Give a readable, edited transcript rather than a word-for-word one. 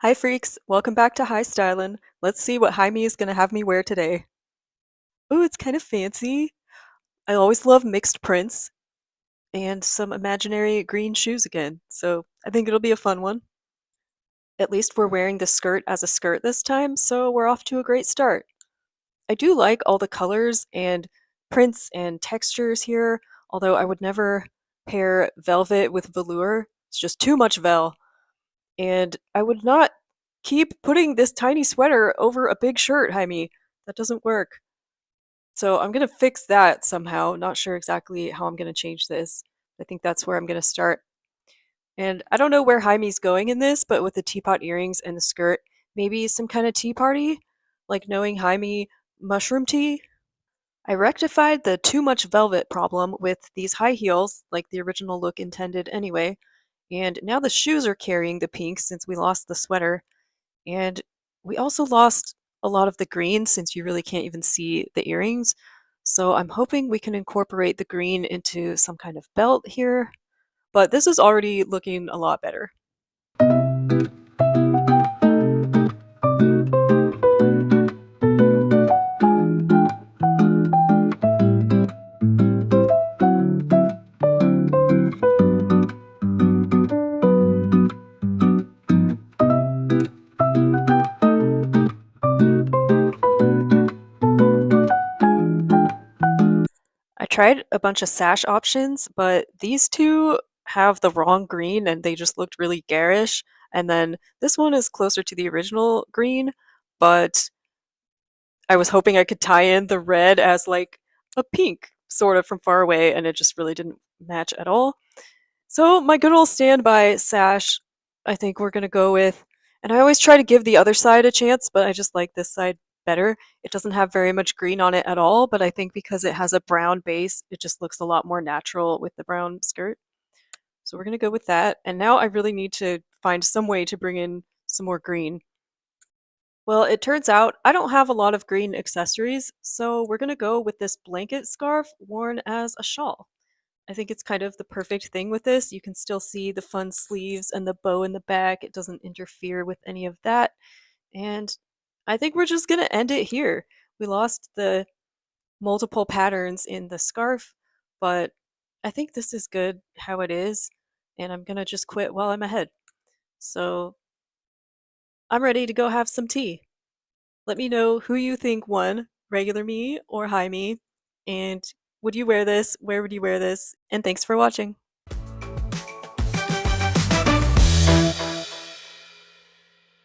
Hi freaks, welcome back to Hi Stylin. Let's see what Jaime is gonna have me wear today. Ooh, it's kind of fancy. I always love mixed prints and some imaginary green shoes again, so I think it'll be a fun one. At least we're wearing the skirt as a skirt this time, so we're off to a great start. I do like all the colors and prints and textures here, although I would never pair velvet with velour. It's just too much vel. And I would not keep putting this tiny sweater over a big shirt, Jaime. That doesn't work. So I'm gonna fix that somehow. Not sure exactly how I'm gonna change this. I think that's where I'm gonna start. And I don't know where Jaime's going in this, but with the teapot earrings and the skirt, maybe some kind of tea party? Like knowing Jaime, mushroom tea? I rectified the too much velvet problem with these high heels, like the original look intended anyway, and now the shoes are carrying the pink since we lost the sweater. And we also lost a lot of the green since you really can't even see the earrings. So I'm hoping we can incorporate the green into some kind of belt here. But this is already looking a lot better. I tried a bunch of sash options, but these two have the wrong green and they just looked really garish. And then this one is closer to the original green, but I was hoping I could tie in the red as like a pink, sort of from far away, and it just really didn't match at all. So my good old standby sash, I think we're gonna go with, and I always try to give the other side a chance, but I just like this side better. It doesn't have very much green on it at all, but I think because it has a brown base, it just looks a lot more natural with the brown skirt. So we're gonna go with that. And now I really need to find some way to bring in some more green. Well, it turns out I don't have a lot of green accessories, so we're gonna go with this blanket scarf worn as a shawl. I think it's kind of the perfect thing with this. You can still see the fun sleeves and the bow in the back. It doesn't interfere with any of that. And I think we're just going to end it here. We lost the multiple patterns in the scarf, but I think this is good how it is. And I'm going to just quit while I'm ahead. So I'm ready to go have some tea. Let me know who you think won, regular me or high me. And would you wear this? Where would you wear this? And thanks for watching.